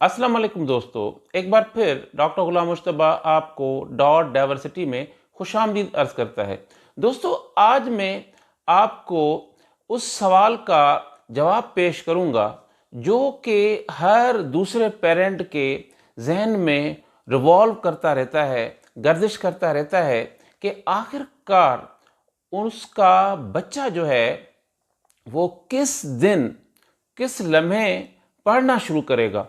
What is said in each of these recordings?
अस्सलाम वालेकुम दोस्तों, एक बार फिर डॉक्टर गुलाम मुश्तबा आपको डॉट डाइवर्सिटी में खुशामदीद अर्ज़ करता है। दोस्तों, आज मैं आपको उस सवाल का जवाब पेश करूँगा जो कि हर दूसरे पेरेंट के जहन में रिवॉल्व करता रहता है, गर्दिश करता रहता है कि आखिरकार उसका बच्चा जो है वो किस दिन, किस लम्हे पढ़ना शुरू करेगा।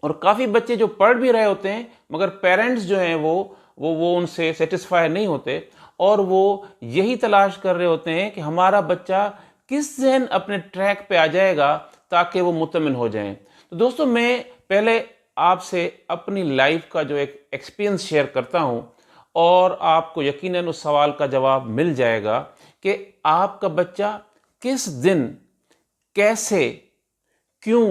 और काफ़ी बच्चे जो पढ़ भी रहे होते हैं मगर पेरेंट्स जो हैं वो उनसे सेटिस्फाई नहीं होते और वो यही तलाश कर रहे होते हैं कि हमारा बच्चा किस दिन अपने ट्रैक पे आ जाएगा ताकि वो मुतमिन हो जाएं। तो दोस्तों, मैं पहले आपसे अपनी लाइफ का जो एक एक्सपीरियंस शेयर करता हूं और आपको यकीनन उस सवाल का जवाब मिल जाएगा कि आपका बच्चा किस दिन, कैसे, क्यों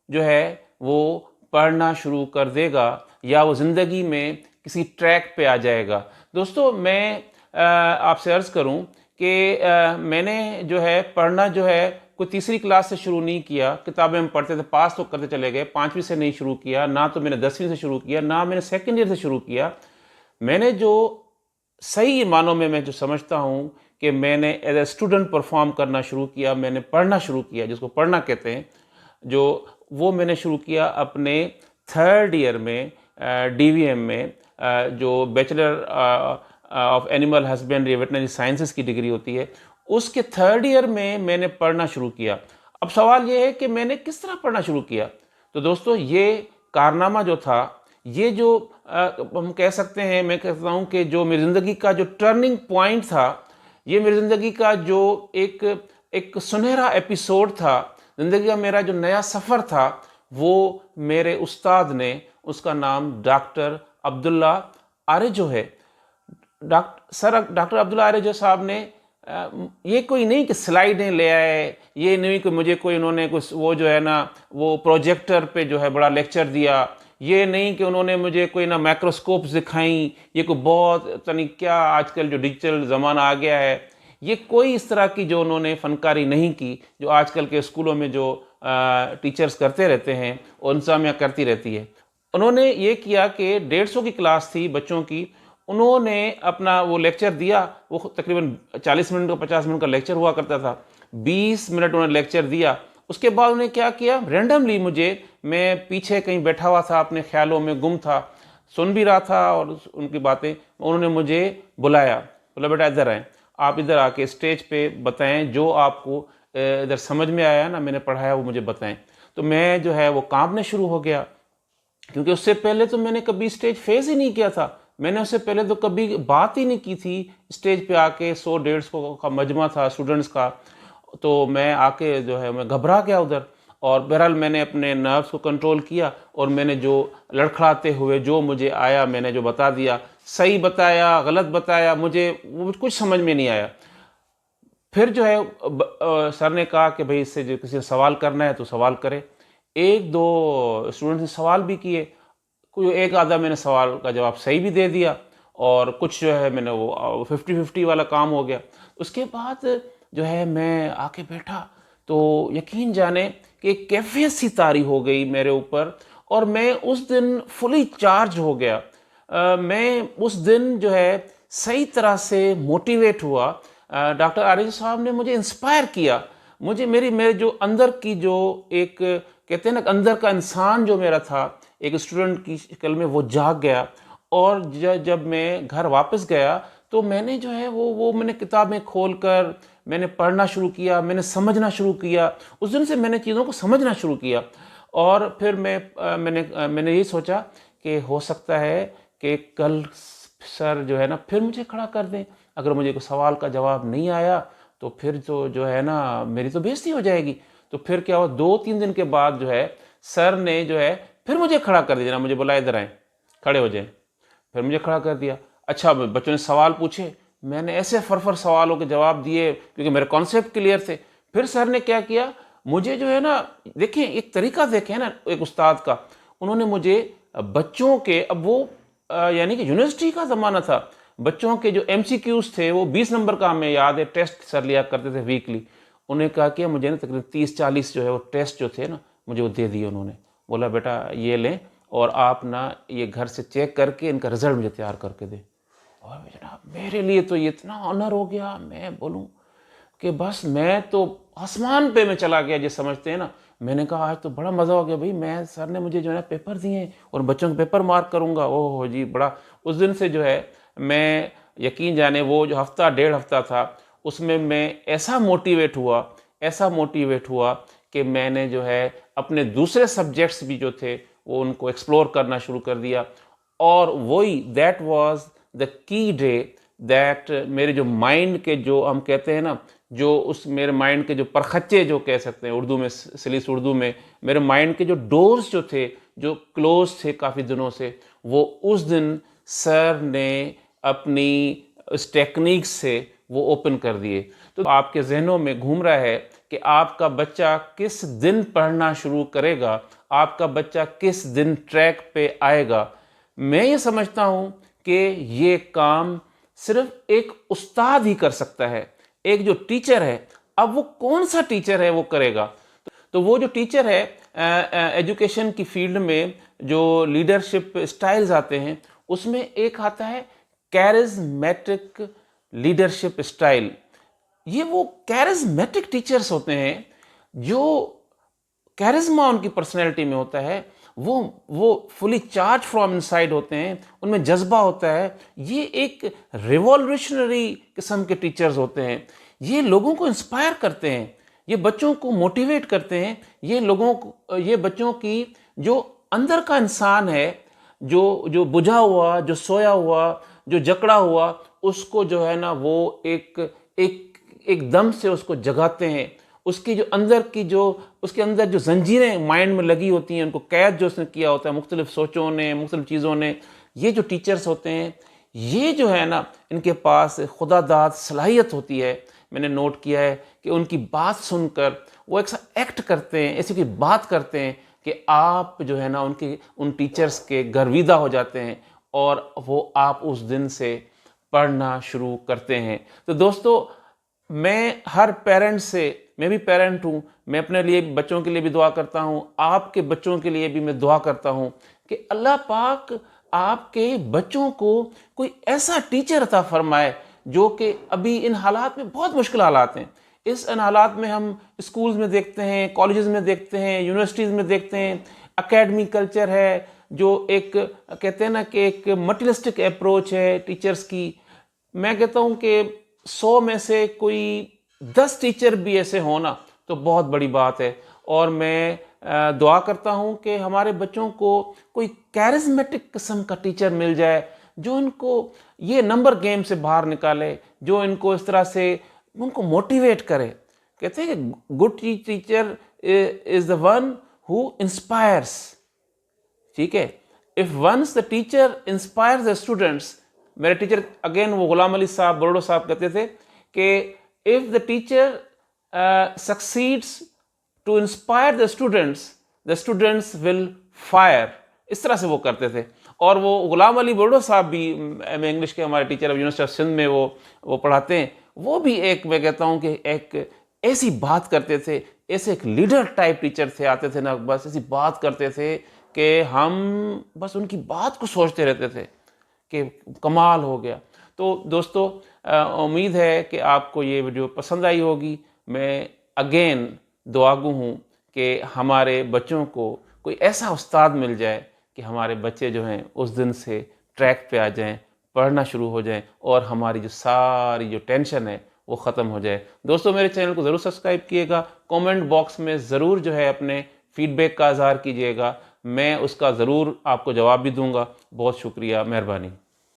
जो है वो पढ़ना शुरू कर देगा या वो ज़िंदगी में किसी ट्रैक पे आ जाएगा। दोस्तों, मैं आपसे अर्ज़ करूं कि मैंने जो है पढ़ना जो है कोई तीसरी क्लास से शुरू नहीं किया। किताबें हम पढ़ते थे, पास तो करते चले गए। 5वीं से नहीं शुरू किया, ना तो मैंने 10वीं से शुरू किया, ना मैंने सेकेंड ईयर से शुरू किया। मैंने जो सही मानों में मैं जो समझता हूँ कि मैंने एज ए स्टूडेंट परफॉर्म करना शुरू किया, मैंने पढ़ना शुरू किया, जिसको पढ़ना कहते हैं, जो वो मैंने शुरू किया अपने थर्ड ईयर में डीवीएम में, जो bachelor of animal husbandry veterinary sciences की डिग्री होती है, उसके थर्ड ईयर में मैंने पढ़ना शुरू किया। अब सवाल ये है कि मैंने किस तरह पढ़ना शुरू किया। तो दोस्तों, ये कारनामा जो था, ये जो हम कह सकते हैं, मैं कहता हूँ कि जो मेरी ज़िंदगी का जो टर्निंग पॉइंट था, ये मेरी ज़िंदगी का जो एक एक सुनहरा एपिसोड था, ज़िंदगी का मेरा जो नया सफ़र था, वो मेरे उस्ताद ने, उसका नाम डॉक्टर अब्दुल्ला आरेजो है। डॉक्टर अब्दुल्ला आरेजो साहब ने ये कोई नहीं कि स्लाइडें ले आए, ये नहीं कि मुझे कोई उन्होंने कुछ वो जो है ना वो प्रोजेक्टर पे जो है बड़ा लेक्चर दिया, ये नहीं कि उन्होंने मुझे कोई ना माइक्रोस्कोप्स दिखाई, ये कोई बहुत तनी क्या आजकल जो डिजिटल ज़माना आ गया है, ये कोई इस तरह की जो उन्होंने फ़नकारी नहीं की जो आजकल के स्कूलों में जो टीचर्स करते रहते हैं और इंतज़ामिया करती रहती है। उन्होंने ये किया कि 150 की क्लास थी बच्चों की, उन्होंने अपना वो लेक्चर दिया। वो तकरीबन 40 मिनट का 50 मिनट का लेक्चर हुआ करता था। 20 मिनट उन्होंने लेक्चर दिया। उसके बाद उन्होंने क्या किया, रैंडमली मुझे, मैं पीछे कहीं बैठा हुआ था, अपने ख्यालों में गुम था, सुन भी रहा था और उनकी बातें, उन्होंने मुझे बुलाया, बोला बेटा इधर आएँ, आप इधर आके स्टेज पे बताएं जो आपको इधर समझ में आया ना, मैंने पढ़ाया, वो मुझे बताएं। तो मैं जो है वो कांपने शुरू हो गया, क्योंकि उससे पहले तो मैंने कभी स्टेज फेस ही नहीं किया था। मैंने उससे पहले तो कभी बात ही नहीं की थी स्टेज पे आके। 100-150 का मजमा था स्टूडेंट्स का, तो मैं आके जो है मैं घबरा गया उधर। और बहरहाल मैंने अपने नर्व्स को कंट्रोल किया और मैंने जो लड़खड़ाते हुए जो मुझे आया मैंने जो बता दिया। सही बताया, गलत बताया, मुझे वो कुछ समझ में नहीं आया। फिर जो है सर ने कहा कि भाई इससे जो किसी ने सवाल करना है तो सवाल करे। एक दो स्टूडेंट्स ने सवाल भी किए, कोई एक आधा मैंने सवाल का जवाब सही भी दे दिया और कुछ जो है मैंने वो 50-50 वाला काम हो गया। उसके बाद जो है मैं आके बैठा तो यकीन जाने कि एक कैफियत सी तारी हो गई मेरे ऊपर और मैं उस दिन फुली चार्ज हो गया। मैं उस दिन जो है सही तरह से मोटिवेट हुआ। डॉक्टर आरिज साहब ने मुझे इंस्पायर किया। मुझे मेरे जो अंदर की जो एक कहते हैं ना, अंदर का इंसान जो मेरा था एक स्टूडेंट की शक्ल में, वो जाग गया। और जब मैं घर वापस गया तो मैंने जो है वो मैंने किताबें खोल कर मैंने पढ़ना शुरू किया, मैंने समझना शुरू किया। उस दिन से मैंने चीज़ों को समझना शुरू किया और फिर मैंने ये सोचा कि हो सकता है कि कल सर जो है ना फिर मुझे खड़ा कर दें। अगर मुझे कोई सवाल का जवाब नहीं आया तो फिर तो जो है ना मेरी तो बेइज्जती हो जाएगी। तो फिर क्या हुआ, 2-3 दिन के बाद जो है सर ने जो है फिर मुझे खड़ा कर दिया, मुझे बोला इधर आए, खड़े हो जाए। फिर मुझे खड़ा कर दिया। अच्छा, बच्चों ने सवाल पूछे, मैंने ऐसे फर सवालों के जवाब दिए क्योंकि मेरे कॉन्सेप्ट क्लियर थे। फिर सर ने क्या किया, मुझे जो है ना, देखिए एक तरीका देखें ना एक उस्ताद का, उन्होंने मुझे बच्चों के, अब वो यानी कि यूनिवर्सिटी का ज़माना था, बच्चों के जो MCQs थे वो 20 नंबर का, हमें याद है, टेस्ट सर लिया करते थे वीकली। उन्हें कहा कि मुझे ना तकरीबन 30-40 जो है वो टेस्ट जो थे ना मुझे वो दे दिए उन्होंने। बोला बेटा ये लें और आप ना ये घर से चेक करके इनका रिजल्ट मुझे तैयार करके दें। और जनाब मेरे लिए तो ये इतना ऑनर हो गया, मैं बोलूँ कि बस मैं तो आसमान पे मैं चला गया, जो समझते हैं ना। मैंने कहा आज तो बड़ा मज़ा हो गया भाई, मैं सर ने मुझे जो है पेपर दिए और बच्चों के पेपर मार्क करूँगा। ओह जी बड़ा। उस दिन से जो है मैं, यकीन जाने वो जो हफ्ता 1.5 हफ्ता था उसमें मैं ऐसा मोटिवेट हुआ कि मैंने जो है अपने दूसरे सब्जेक्ट्स भी जो थे वो उनको एक्सप्लोर करना शुरू कर दिया। और वही that was the key day that मेरे जो माइंड के, जो हम कहते हैं ना, जो उस मेरे माइंड के जो परखच्चे जो कह सकते हैं उर्दू में, सलीस उर्दू में, मेरे माइंड के जो डोर्स जो थे जो क्लोज थे काफ़ी दिनों से, वो उस दिन सर ने अपनी उस टेक्निक से वो ओपन कर दिए। तो आपके जहनों में घूम रहा है कि आपका बच्चा किस दिन पढ़ना शुरू करेगा, आपका बच्चा किस दिन ट्रैक पे आएगा। मैं ये समझता हूँ कि ये काम सिर्फ एक उस्ताद ही कर सकता है, एक जो टीचर है। अब वो कौन सा टीचर है वो करेगा। तो वो जो टीचर है, एजुकेशन की फील्ड में जो लीडरशिप स्टाइल्स आते हैं उसमें एक आता है कैरिज्मेटिक लीडरशिप स्टाइल। ये वो कैरिज्मेटिक टीचर्स होते हैं जो कैरिज्मा उनकी पर्सनैलिटी में होता है, वो फुली चार्ज फ्रॉम इनसाइड होते हैं, उनमें जज्बा होता है। ये एक रिवॉल्यूशनरी किस्म के टीचर्स होते हैं। ये लोगों को इंस्पायर करते हैं, ये बच्चों को मोटिवेट करते हैं। ये बच्चों की जो अंदर का इंसान है, जो बुझा हुआ, जो सोया हुआ, जो जकड़ा हुआ, उसको जो है ना वो एकदम से उसको जगाते हैं। उसकी जो अंदर की जो उसके अंदर जो जंजीरें माइंड में लगी होती हैं, उनको कैद जो उसने किया होता है मुख्तलिफ सोचों ने, मुख्तलिफ चीज़ों ने, ये जो टीचर्स होते हैं, ये जो है ना इनके पास खुदादाद सलाहियत होती है। मैंने नोट किया है कि उनकी बात सुनकर वो ऐसा एक्ट करते हैं, ऐसी कोई बात करते हैं कि आप जो है ना उन टीचर्स के गर्विदा हो जाते हैं और वो आप उस दिन से पढ़ना शुरू करते हैं। तो दोस्तों, मैं हर पेरेंट से, मैं भी पेरेंट हूँ, मैं अपने लिए बच्चों के लिए भी दुआ करता हूँ, आपके बच्चों के लिए भी मैं दुआ करता हूँ कि अल्लाह पाक आपके बच्चों को कोई ऐसा टीचर अता फरमाए जो कि अभी इन हालात में बहुत मुश्किल हालात हैं। इन हालात में हम स्कूल्स में देखते हैं, कॉलेजेस में देखते हैं, यूनिवर्सिटीज़ में देखते हैं, एकेडमिक कल्चर है जो एक कहते हैं ना कि एक मटेरियलिस्टिक अप्रोच है टीचर्स की। मैं कहता हूँ कि 100 में से कोई 10 टीचर भी ऐसे होना तो बहुत बड़ी बात है। और मैं दुआ करता हूँ कि हमारे बच्चों को कोई कैरिज्मेटिक किस्म का टीचर मिल जाए जो इनको ये नंबर गेम से बाहर निकाले, जो इनको इस तरह से उनको मोटिवेट करे। कहते हैं कि good teacher is the one who inspires. ठीक है, if once the teacher inspires the students, मेरे टीचर अगेन वो गुलाम अली साहब बरोडो साहब कहते थे कि if the teacher succeeds to inspire the students will fire. इस तरह से वो करते थे। और वो गुलाम अली बरोडो साहब भी, मैं इंग्लिश के हमारे टीचर यूनिवर्सिटी ऑफ सिंध में वो पढ़ाते हैं, वो भी एक, मैं कहता हूँ कि एक ऐसी बात करते थे, ऐसे एक लीडर टाइप टीचर थे, आते थे ना बस ऐसी बात करते थे कि हम बस उनकी बात को सोचते रहते थे कि कमाल हो गया। तो दोस्तों, उम्मीद है कि आपको ये वीडियो पसंद आई होगी। मैं अगेन दुआगू हूँ कि हमारे बच्चों को कोई ऐसा उस्ताद मिल जाए कि हमारे बच्चे जो हैं उस दिन से ट्रैक पे आ जाएं, पढ़ना शुरू हो जाएं और हमारी जो सारी जो टेंशन है वो ख़त्म हो जाए। दोस्तों, मेरे चैनल को ज़रूर सब्सक्राइब कीजिएगा। कमेंट बॉक्स में ज़रूर जो है अपने फीडबैक का इज़हार कीजिएगा, मैं उसका ज़रूर आपको जवाब भी दूंगा। बहुत शुक्रिया, मेहरबानी।